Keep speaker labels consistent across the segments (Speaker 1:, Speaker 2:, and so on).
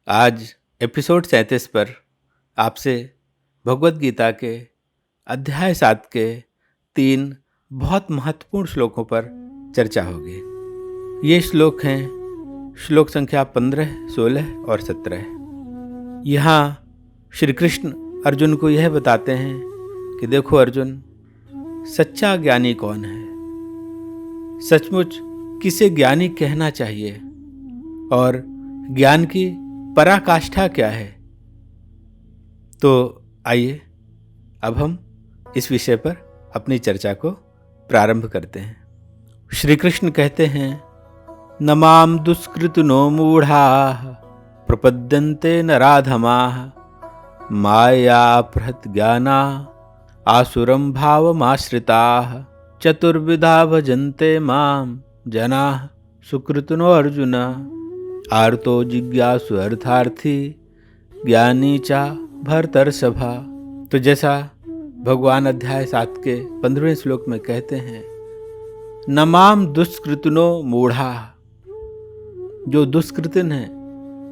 Speaker 1: आज एपिसोड 37 पर आपसे भगवत गीता के अध्याय 7 के 3 बहुत महत्वपूर्ण श्लोकों पर चर्चा होगी। ये श्लोक हैं श्लोक संख्या 15, 16 और 17। यहाँ श्री कृष्ण अर्जुन को यह बताते हैं कि देखो अर्जुन, सच्चा ज्ञानी कौन है, सचमुच किसे ज्ञानी कहना चाहिए और ज्ञान की पराकाष्ठा क्या है। तो आइए अब हम इस विषय पर अपनी चर्चा को प्रारंभ करते हैं। श्री कृष्ण कहते हैं, नमाम दुष्कृतिनो मूढ़ाः प्रपद्यन्ते नराधमाः मायापहृत ज्ञाना आसुरं भावमाश्रिताः चतुर्विधा भजन्ते मां जनाः सुकृतिनो अर्जुन आर्तो जिज्ञासु अर्थार्थी ज्ञानी चा भर्तर्षभा। तो जैसा भगवान अध्याय 7 के 15वें श्लोक में कहते हैं, नमाम दुष्कृतिनो मूढ़ा, जो दुष्कृतिन हैं,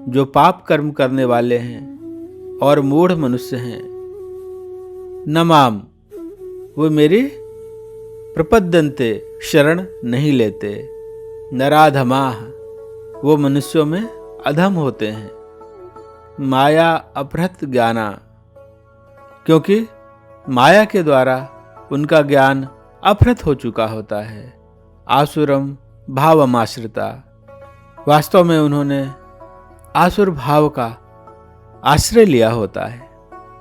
Speaker 1: जो पाप कर्म करने वाले हैं और मूढ़ मनुष्य हैं, नमाम, वो मेरी प्रपद्यन्ते, शरण नहीं लेते, नराधमाः, वो मनुष्यों में अधम होते हैं, माया अपहृत ज्ञाना, क्योंकि माया के द्वारा उनका ज्ञान अपहृत हो चुका होता है, आसुरम भावमाश्रिता, वास्तव में उन्होंने आसुर भाव का आश्रय लिया होता है।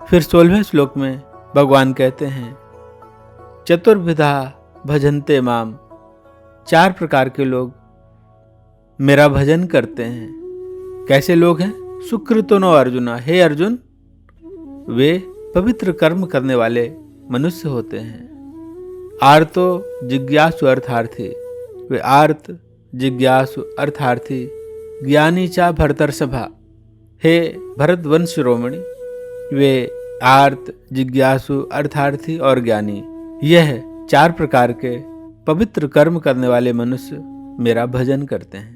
Speaker 1: फिर 16वें श्लोक में भगवान कहते हैं, चतुर्विधा भजन्ते माम, 4 प्रकार के लोग मेरा भजन करते हैं। कैसे लोग हैं? सुकृतिनो अर्जुना, हे अर्जुन, वे पवित्र कर्म करने वाले मनुष्य होते हैं। आर्तो जिज्ञासु अर्थार्थी, वे आर्त जिज्ञासु अर्थार्थी ज्ञानी चा भर्तर्षभा, हे भरत वंश शिरोमणि, वे आर्त जिज्ञासु अर्थार्थी और ज्ञानी, यह 4 प्रकार के पवित्र कर्म करने वाले मनुष्य मेरा भजन करते हैं।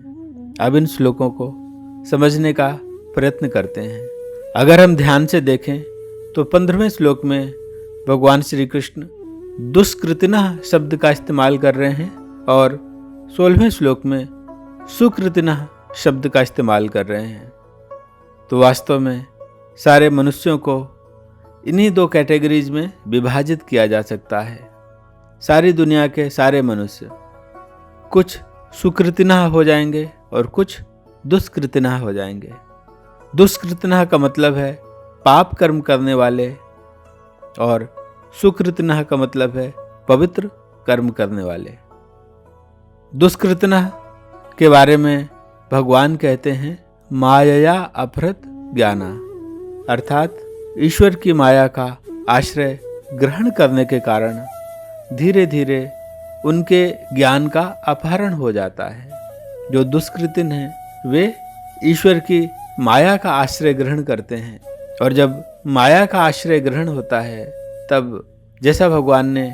Speaker 1: अब इन श्लोकों को समझने का प्रयत्न करते हैं। अगर हम ध्यान से देखें तो 15वें श्लोक में भगवान श्री कृष्ण दुष्कृतिनः शब्द का इस्तेमाल कर रहे हैं और 16वें श्लोक में सुकृतिनः शब्द का इस्तेमाल कर रहे हैं। तो वास्तव में सारे मनुष्यों को इन्हीं 2 कैटेगरीज में विभाजित किया जा सकता है। सारी दुनिया के सारे मनुष्य कुछ सुकृतिनः हो जाएंगे और कुछ दुष्कृतिनः हो जाएंगे। दुष्कृतिनः का मतलब है पाप कर्म करने वाले और सुकृतिनः का मतलब है पवित्र कर्म करने वाले। दुष्कृतिनः के बारे में भगवान कहते हैं, माया अपहृत ज्ञाना, अर्थात ईश्वर की माया का आश्रय ग्रहण करने के कारण धीरे धीरे उनके ज्ञान का अपहरण हो जाता है। जो दुष्कृतिन हैं वे ईश्वर की माया का आश्रय ग्रहण करते हैं, और जब माया का आश्रय ग्रहण होता है तब जैसा भगवान ने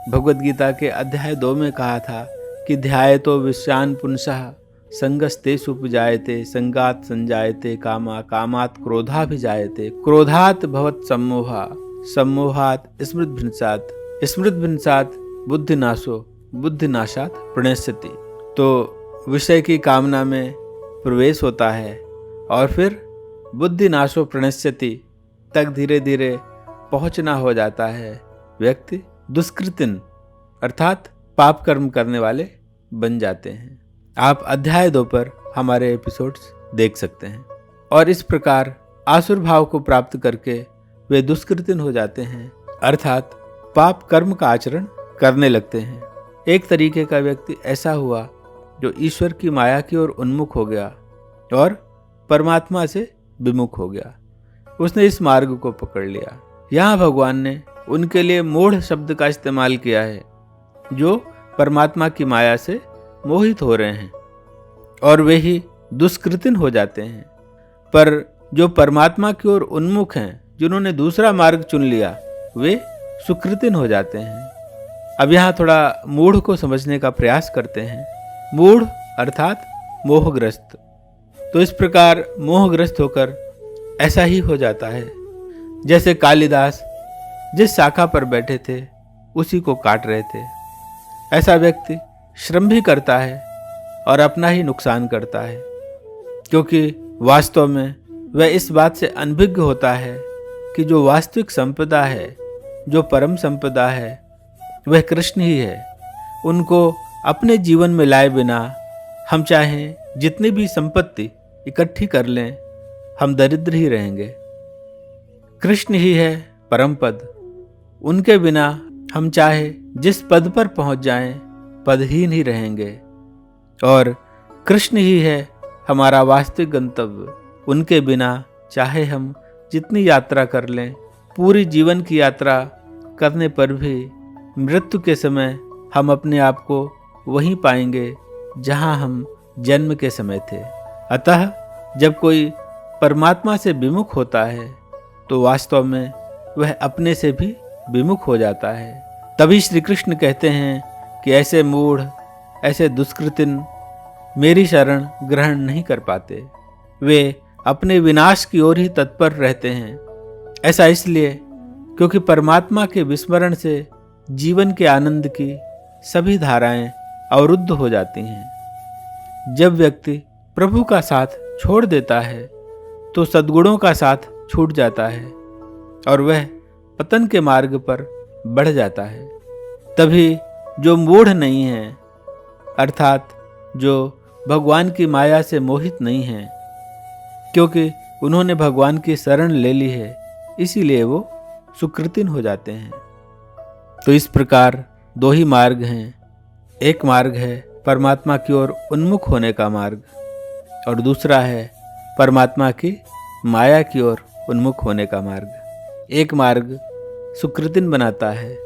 Speaker 1: भगवत गीता के अध्याय 2 में कहा था कि ध्यायतो विश्वान पुंसः संगस्ते सुपजायते संगात संजायते कामा कामात क्रोधाभिजायते क्रोधात भवत सम्मोहा सम्मोहात स्मृतिभ्रंशात स्मृतिभ्रंशात बुद्धिनाशो बुद्धिनाशात प्रणश्यति। तो विषय की कामना में प्रवेश होता है और फिर बुद्धिनाशो प्रणश्यति तक धीरे धीरे पहुंचना हो जाता है। व्यक्ति दुष्कृतिन अर्थात पाप कर्म करने वाले बन जाते हैं। आप अध्याय 2 पर हमारे एपिसोड्स देख सकते हैं। और इस प्रकार आसुर भाव को प्राप्त करके वे दुष्कृतिन हो जाते हैं, अर्थात पाप कर्म का आचरण करने लगते हैं। एक तरीके का व्यक्ति ऐसा हुआ जो ईश्वर की माया की ओर उन्मुख हो गया और परमात्मा से विमुख हो गया। उसने इस मार्ग को पकड़ लिया। यहाँ भगवान ने उनके लिए मूढ़ शब्द का इस्तेमाल किया है, जो परमात्मा की माया से मोहित हो रहे हैं और वे ही दुष्कृतिन हो जाते हैं। पर जो परमात्मा की ओर उन्मुख हैं, जिन्होंने दूसरा मार्ग चुन लिया, वे सुकृतिन हो जाते हैं। अब यहाँ थोड़ा मूढ़ को समझने का प्रयास करते हैं। मूढ़ अर्थात मोहग्रस्त। तो इस प्रकार मोहग्रस्त होकर ऐसा ही हो जाता है जैसे कालिदास जिस शाखा पर बैठे थे उसी को काट रहे थे। ऐसा व्यक्ति श्रम भी करता है और अपना ही नुकसान करता है, क्योंकि वास्तव में वह इस बात से अनभिज्ञ होता है कि जो वास्तविक संपदा है, जो परम संपदा है, वह कृष्ण ही है। उनको अपने जीवन में लाए बिना हम चाहें जितनी भी संपत्ति इकट्ठी कर लें, हम दरिद्र ही रहेंगे। कृष्ण ही है परम पद। उनके बिना हम चाहे जिस पद पर पहुंच जाएं, पदहीन ही रहेंगे। और कृष्ण ही है हमारा वास्तविक गंतव्य। उनके बिना चाहे हम जितनी यात्रा कर लें, पूरी जीवन की यात्रा करने पर भी मृत्यु के समय हम अपने आप को वहीं पाएंगे जहां हम जन्म के समय थे। अतः जब कोई परमात्मा से विमुख होता है तो वास्तव में वह अपने से भी विमुख हो जाता है। तभी श्री कृष्ण कहते हैं कि ऐसे मूढ़, ऐसे दुष्कृतिन मेरी शरण ग्रहण नहीं कर पाते। वे अपने विनाश की ओर ही तत्पर रहते हैं। ऐसा इसलिए क्योंकि परमात्मा के विस्मरण से जीवन के आनंद की सभी धाराएं अवरुद्ध हो जाती हैं। जब व्यक्ति प्रभु का साथ छोड़ देता है तो सद्गुणों का साथ छूट जाता है और वह पतन के मार्ग पर बढ़ जाता है। तभी जो मूढ़ नहीं है, अर्थात जो भगवान की माया से मोहित नहीं है, क्योंकि उन्होंने भगवान की शरण ले ली है, इसीलिए वो सुकृतिन हो जाते हैं। तो इस प्रकार दो ही मार्ग हैं। एक मार्ग है परमात्मा की ओर उन्मुख होने का मार्ग और दूसरा है परमात्मा की माया की ओर उन्मुख होने का मार्ग। एक मार्ग सुकृतिन बनाता है,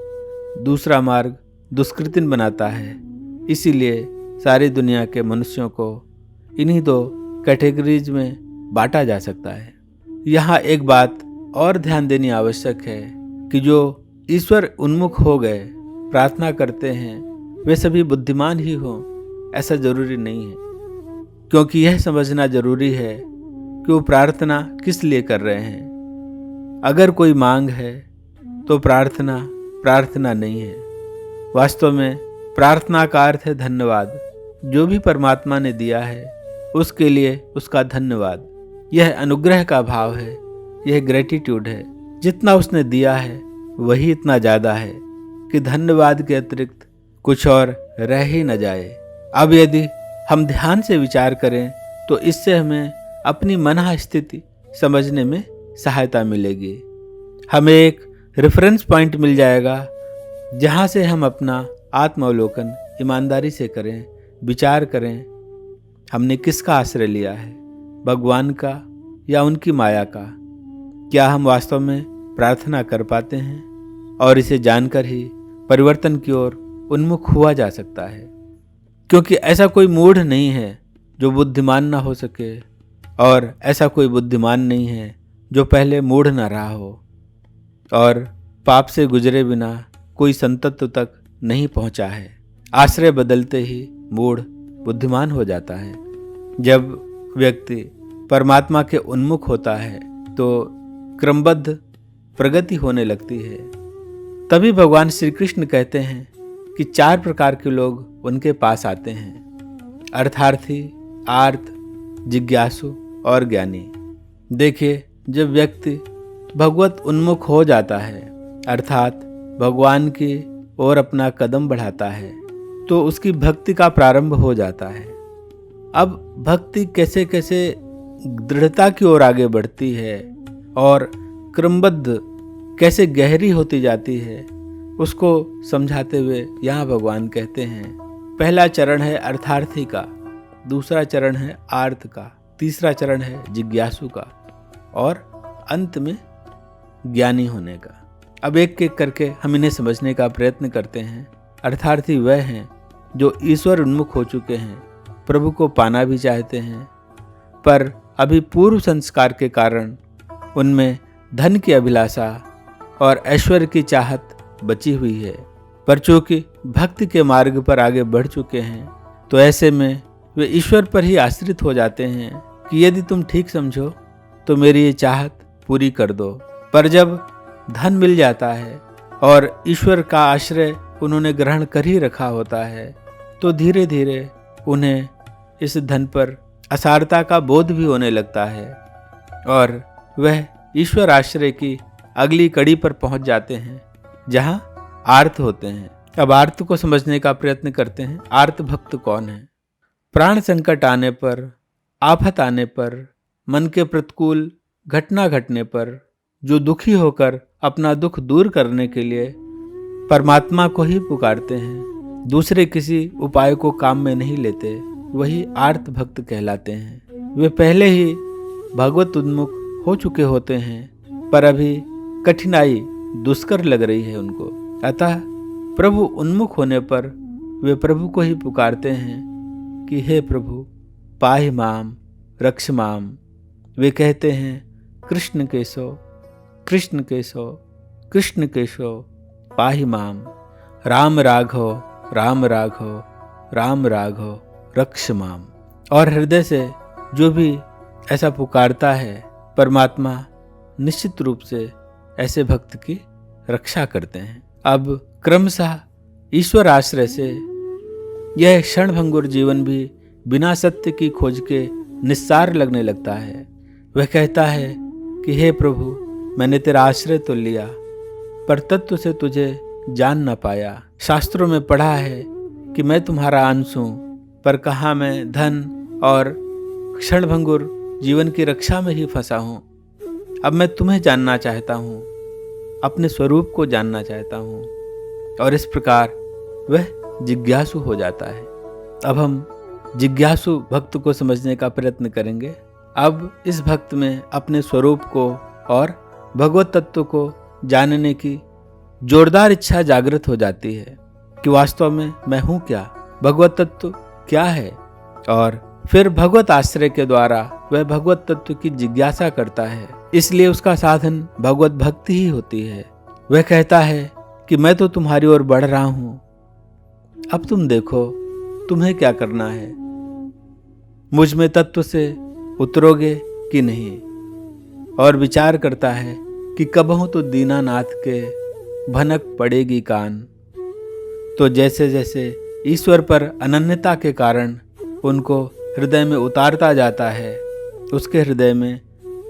Speaker 1: दूसरा मार्ग दुष्कृतिन बनाता है। इसीलिए सारी दुनिया के मनुष्यों को इन्हीं दो कैटेगरीज में बांटा जा सकता है। यहाँ एक बात और ध्यान देनी आवश्यक है कि जो ईश्वर उन्मुख हो गए, प्रार्थना करते हैं, वे सभी बुद्धिमान ही हों, ऐसा जरूरी नहीं है। क्योंकि यह समझना जरूरी है कि वो प्रार्थना किस लिए कर रहे हैं। अगर कोई मांग है तो प्रार्थना नहीं है। वास्तव में प्रार्थना का अर्थ है धन्यवाद। जो भी परमात्मा ने दिया है उसके लिए उसका धन्यवाद। यह अनुग्रह का भाव है, यह ग्रेटिट्यूड है। जितना उसने दिया है वही इतना ज़्यादा है कि धन्यवाद के अतिरिक्त कुछ और रह ही न जाए। अब यदि हम ध्यान से विचार करें तो इससे हमें अपनी मनः स्थिति समझने में सहायता मिलेगी। हमें एक रेफरेंस पॉइंट मिल जाएगा जहाँ से हम अपना आत्मावलोकन ईमानदारी से करें, विचार करें हमने किसका आश्रय लिया है, भगवान का या उनकी माया का। क्या हम वास्तव में प्रार्थना कर पाते हैं? और इसे जानकर ही परिवर्तन की ओर उन्मुख हुआ जा सकता है। क्योंकि ऐसा कोई मूढ़ नहीं है जो बुद्धिमान ना हो सके, और ऐसा कोई बुद्धिमान नहीं है जो पहले मूढ़ ना रहा हो, और पाप से गुजरे बिना कोई संतत्व तक नहीं पहुंचा है। आश्रय बदलते ही मूढ़ बुद्धिमान हो जाता है। जब व्यक्ति परमात्मा के उन्मुख होता है तो क्रमबद्ध प्रगति होने लगती है। तभी भगवान श्री कृष्ण कहते हैं कि 4 प्रकार के लोग उनके पास आते हैं: अर्थार्थी, आर्त, जिज्ञासु और ज्ञानी। देखिए, जब व्यक्ति भगवत उन्मुख हो जाता है, अर्थात भगवान की ओर अपना कदम बढ़ाता है, तो उसकी भक्ति का प्रारंभ हो जाता है। अब भक्ति कैसे कैसे दृढ़ता की ओर आगे बढ़ती है और क्रमबद्ध कैसे गहरी होती जाती है, उसको समझाते हुए यहाँ भगवान कहते हैं, पहला चरण है अर्थार्थी का, दूसरा चरण है आर्त का, तीसरा चरण है जिज्ञासु का और अंत में ज्ञानी होने का। अब एक एक करके हम इन्हें समझने का प्रयत्न करते हैं। अर्थार्थी वह हैं जो ईश्वर उन्मुख हो चुके हैं, प्रभु को पाना भी चाहते हैं, पर अभी पूर्व संस्कार के कारण उनमें धन की अभिलाषा और ऐश्वर्य की चाहत बची हुई है। पर चूंकि भक्ति के मार्ग पर आगे बढ़ चुके हैं तो ऐसे में वे ईश्वर पर ही आश्रित हो जाते हैं कि यदि तुम ठीक समझो तो मेरी ये चाहत पूरी कर दो। पर जब धन मिल जाता है और ईश्वर का आश्रय उन्होंने ग्रहण कर ही रखा होता है, तो धीरे धीरे उन्हें इस धन पर असारता का बोध भी होने लगता है और वह ईश्वर आश्रय की अगली कड़ी पर पहुंच जाते हैं, जहां आर्त होते हैं। अब आर्त को समझने का प्रयत्न करते हैं। आर्त भक्त कौन है? प्राण संकट आने पर, आफत आने पर, मन के प्रतिकूल घटना घटने पर जो दुखी होकर अपना दुख दूर करने के लिए परमात्मा को ही पुकारते हैं, दूसरे किसी उपाय को काम में नहीं लेते, वही आर्त भक्त कहलाते हैं। वे पहले ही भगवत उन्मुख हो चुके होते हैं, पर अभी कठिनाई दुष्कर लग रही है उनको। अतः प्रभु उन्मुख होने पर वे प्रभु को ही पुकारते हैं कि हे प्रभु पाहि माम रक्ष माम। वे कहते हैं कृष्ण केशव कृष्ण केशव कृष्ण केशव पाहि माम, राम राघव राम राघव राम राघव रक्ष माम। और हृदय से जो भी ऐसा पुकारता है, परमात्मा निश्चित रूप से ऐसे भक्त की रक्षा करते हैं। अब क्रमशः ईश्वर आश्रय से यह क्षणभंगुर जीवन भी बिना सत्य की खोज के निस्सार लगने लगता है। वह कहता है कि हे प्रभु, मैंने तेरा आश्रय तो लिया, पर तत्व से तुझे जान न पाया। शास्त्रों में पढ़ा है कि मैं तुम्हारा अंश हूँ, पर कहाँ मैं धन और क्षणभंगुर जीवन की रक्षा में ही फंसा हूँ। अब मैं तुम्हें जानना चाहता हूँ, अपने स्वरूप को जानना चाहता हूँ। और इस प्रकार वह जिज्ञासु हो जाता है। अब हम जिज्ञासु भक्त को समझने का प्रयत्न करेंगे। अब इस भक्त में अपने स्वरूप को और भगवत तत्व को जानने की जोरदार इच्छा जागृत हो जाती है कि वास्तव में मैं हूँ क्या, भगवत तत्व क्या है। और फिर भगवत आश्रय के द्वारा वह भगवत तत्व की जिज्ञासा करता है। इसलिए उसका साधन भगवत भक्ति ही होती है। वह कहता है कि मैं तो तुम्हारी ओर बढ़ रहा हूँ, अब तुम देखो तुम्हें क्या करना है, मुझ में तत्व से उतरोगे कि नहीं। और विचार करता है कि कबहू तो दीनानाथ के भनक पड़ेगी कान। तो जैसे जैसे ईश्वर पर अनन्यता के कारण उनको हृदय में उतारता जाता है, उसके हृदय में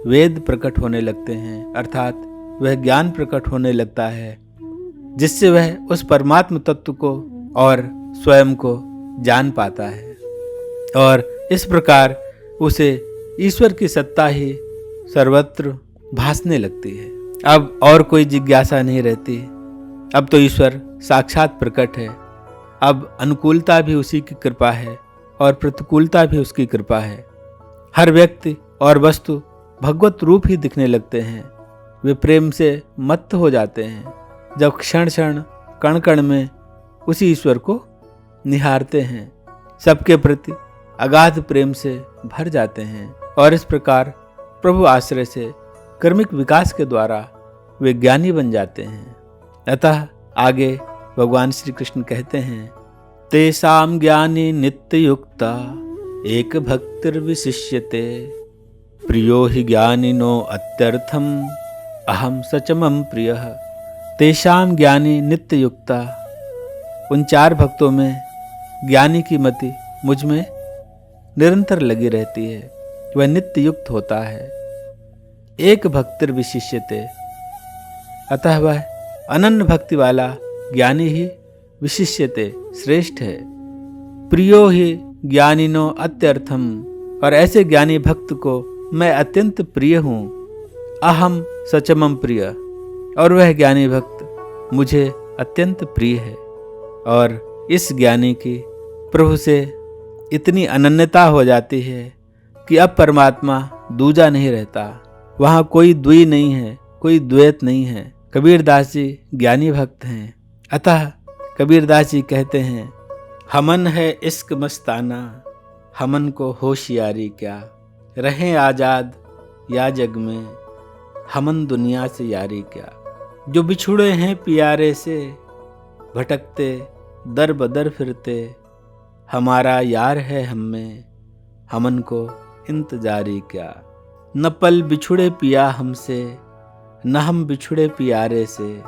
Speaker 1: वेद प्रकट होने लगते हैं, अर्थात वह ज्ञान प्रकट होने लगता है, जिससे वह उस परमात्म तत्व को और स्वयं को जान पाता है। और इस प्रकार उसे ईश्वर की सत्ता ही सर्वत्र भासने लगती है। अब और कोई जिज्ञासा नहीं रहती। अब तो ईश्वर साक्षात प्रकट है। अब अनुकूलता भी उसी की कृपा है और प्रतिकूलता भी उसकी कृपा है। हर व्यक्ति और वस्तु भगवत रूप ही दिखने लगते हैं। वे प्रेम से मत्त हो जाते हैं जब क्षण क्षण कण कण में उसी ईश्वर को निहारते हैं, सबके प्रति अगाध प्रेम से भर जाते हैं। और इस प्रकार प्रभु आश्रय से कर्मिक विकास के द्वारा वे ज्ञानी बन जाते हैं। अतः आगे भगवान श्री कृष्ण कहते हैं, तेषां ज्ञानी नित्य युक्ता एक भक्तिर्विशिष्यते, प्रियो हि ज्ञानिनो अत्यर्थम अहम सचमम प्रियः। तेषां ज्ञानी नित्य युक्ता, उन चार भक्तों में ज्ञानी की मति मुझ में निरंतर लगी रहती है, वह नित्य युक्त होता है। एक भक्तिर्विशिष्यते, अतः वह अनन्य भक्ति वाला ज्ञानी ही विशिष्यते श्रेष्ठ है। प्रियो ही ज्ञानिनो अत्यर्थम, और ऐसे ज्ञानी भक्त को मैं अत्यंत प्रिय हूँ। अहम सचमम प्रिय, और वह ज्ञानी भक्त मुझे अत्यंत प्रिय है। और इस ज्ञानी की प्रभु से इतनी अनन्यता हो जाती है कि अब परमात्मा दूजा नहीं रहता, वहाँ कोई द्वि नहीं है, कोई द्वैत नहीं है। कबीरदास जी ज्ञानी भक्त हैं। अतः कबीरदास जी कहते हैं, हमन है इश्क मस्ताना, हमन को होशियारी क्या, रहें आजाद या जग में, हमन दुनिया से यारी क्या। जो बिछुड़े हैं प्यारे से, भटकते दर बदर फिरते, हमारा यार है हम में, हमन को इंतजारी क्या। न पल बिछुड़े पिया हमसे, न हम बिछुड़े पियारे से,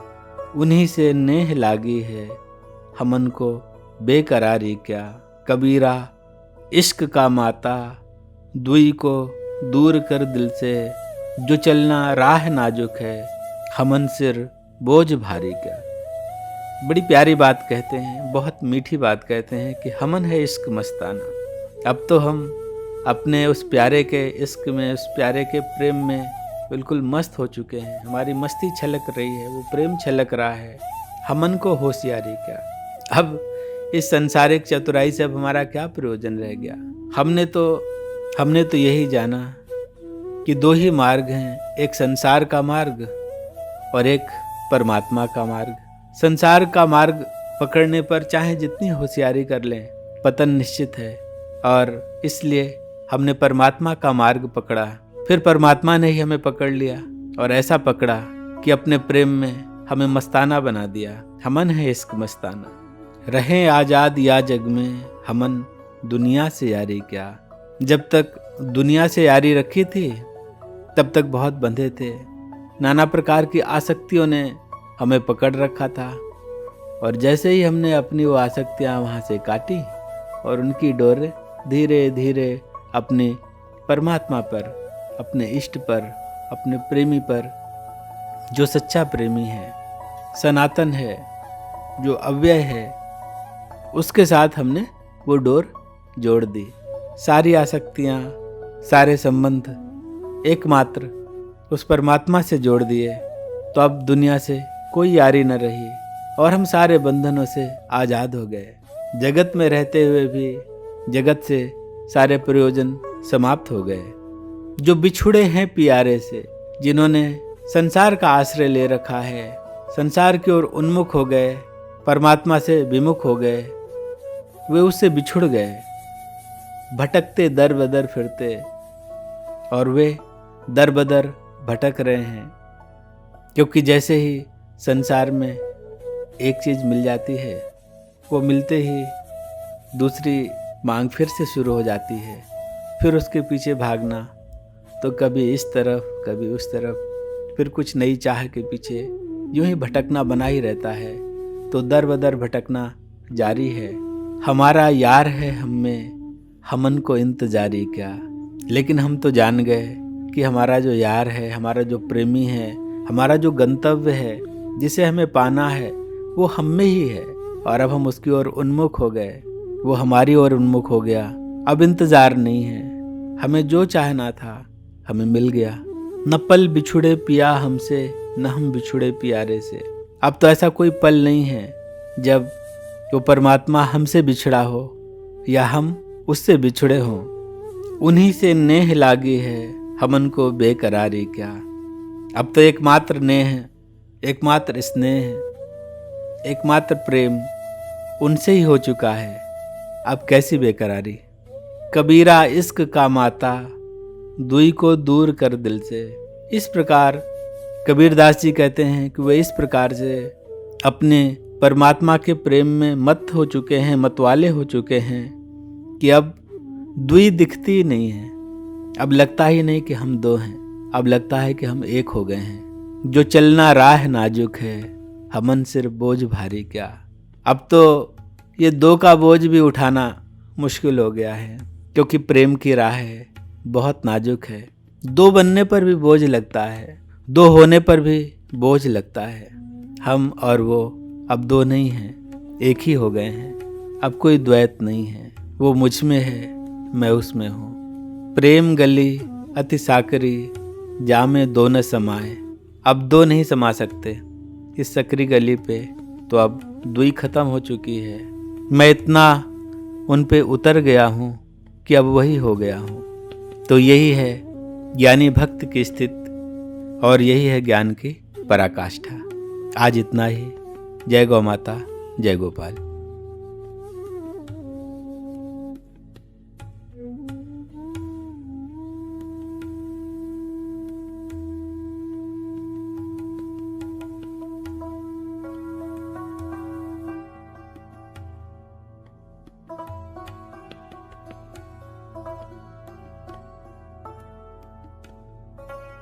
Speaker 1: उन्हीं से नेह लागी है, हमन को बेकरारी क्या। कबीरा इश्क का माता, दुई को दूर कर दिल से, जो चलना राह नाजुक है, हमन सिर बोझ भारी क्या। बड़ी प्यारी बात कहते हैं, बहुत मीठी बात कहते हैं कि हमन है इश्क मस्ताना। अब तो हम अपने उस प्यारे के इश्क में, उस प्यारे के प्रेम में बिल्कुल मस्त हो चुके हैं। हमारी मस्ती छलक रही है, वो प्रेम छलक रहा है, हमन को होशियारी क्या। अब इस संसारिक चतुराई से अब हमारा क्या प्रयोजन रह गया। हमने तो यही जाना कि दो ही मार्ग हैं, एक संसार का मार्ग और एक परमात्मा का मार्ग। संसार का मार्ग पकड़ने पर चाहे जितनी होशियारी कर लें, पतन निश्चित है, और इसलिए हमने परमात्मा का मार्ग पकड़ा। फिर परमात्मा ने ही हमें पकड़ लिया और ऐसा पकड़ा कि अपने प्रेम में हमें मस्ताना बना दिया। हमन है इश्क मस्ताना, रहें आजाद या जग में, हमन दुनिया से यारी क्या। जब तक दुनिया से यारी रखी थी तब तक बहुत बंधे थे, नाना प्रकार की आसक्तियों ने हमें पकड़ रखा था, और जैसे ही हमने अपनी वो आसक्तियाँ वहाँ से काटी और उनकी डोर धीरे धीरे अपने परमात्मा पर, अपने इष्ट पर, अपने प्रेमी पर, जो सच्चा प्रेमी है, सनातन है, जो अव्यय है, उसके साथ हमने वो डोर जोड़ दी। सारी आसक्तियाँ, सारे संबंध एकमात्र उस परमात्मा से जोड़ दिए, तो अब दुनिया से कोई यारी न रही और हम सारे बंधनों से आज़ाद हो गए। जगत में रहते हुए भी जगत से सारे प्रयोजन समाप्त हो गए। जो बिछुड़े हैं प्यारे से, जिन्होंने संसार का आश्रय ले रखा है, संसार की ओर उन्मुख हो गए, परमात्मा से विमुख हो गए, वे उससे बिछुड़ गए, भटकते दर बदर फिरते, और वे दर बदर भटक रहे हैं, क्योंकि जैसे ही संसार में एक चीज़ मिल जाती है, वो मिलते ही दूसरी मांग फिर से शुरू हो जाती है। फिर उसके पीछे भागना, तो कभी इस तरफ कभी उस तरफ, फिर कुछ नई चाह के पीछे यूं ही भटकना बना ही रहता है। तो दर बदर भटकना जारी है। हमारा यार है हम में, हमन को इंतजारी क्या। लेकिन हम तो जान गए कि हमारा जो यार है, हमारा जो प्रेमी है, हमारा जो गंतव्य है, जिसे हमें पाना है, वो हम में ही है, और अब हम उसकी ओर उन्मुख हो गए, वो हमारी ओर उन्मुख हो गया। अब इंतज़ार नहीं है, हमें जो चाहना था हमें मिल गया। न पल बिछुड़े पिया हमसे, न हम बिछुड़े प्यारे से। अब तो ऐसा कोई पल नहीं है जब वो परमात्मा हमसे बिछड़ा हो या हम उससे बिछड़े हों। उन्हीं से नेह लागी है, हमन को बेकरारी क्या। अब तो एकमात्र नेह, एकमात्र स्नेह, एकमात्र प्रेम उनसे ही हो चुका है। अब कैसी बेकरारी। कबीरा इश्क का माता, दुई को दूर कर दिल से। इस प्रकार कबीरदास जी कहते हैं कि वे इस प्रकार से अपने परमात्मा के प्रेम में मत हो चुके हैं, मतवाले हो चुके हैं कि अब दुई दिखती नहीं है। अब लगता ही नहीं कि हम दो हैं, अब लगता है कि हम एक हो गए हैं। जो चलना राह नाजुक है, हमन सिर बोझ भारी क्या। अब तो ये दो का बोझ भी उठाना मुश्किल हो गया है, क्योंकि प्रेम की राह है, बहुत नाजुक है। दो बनने पर भी बोझ लगता है, दो होने पर भी बोझ लगता है। हम और वो अब दो नहीं हैं, एक ही हो गए हैं। अब कोई द्वैत नहीं है, वो मुझ में है, मैं उसमें हूँ। प्रेम गली अति साकरी, जामे दो न समाए। अब दो नहीं समा सकते इस सकरी गली पे, तो अब दुई खत्म हो चुकी है। मैं इतना उन पे उतर गया हूँ कि अब वही हो गया हूँ। तो यही है ज्ञानी भक्त की स्थिति, और यही है ज्ञान की पराकाष्ठा। आज इतना ही। जय गौ माता, जय गोपाल।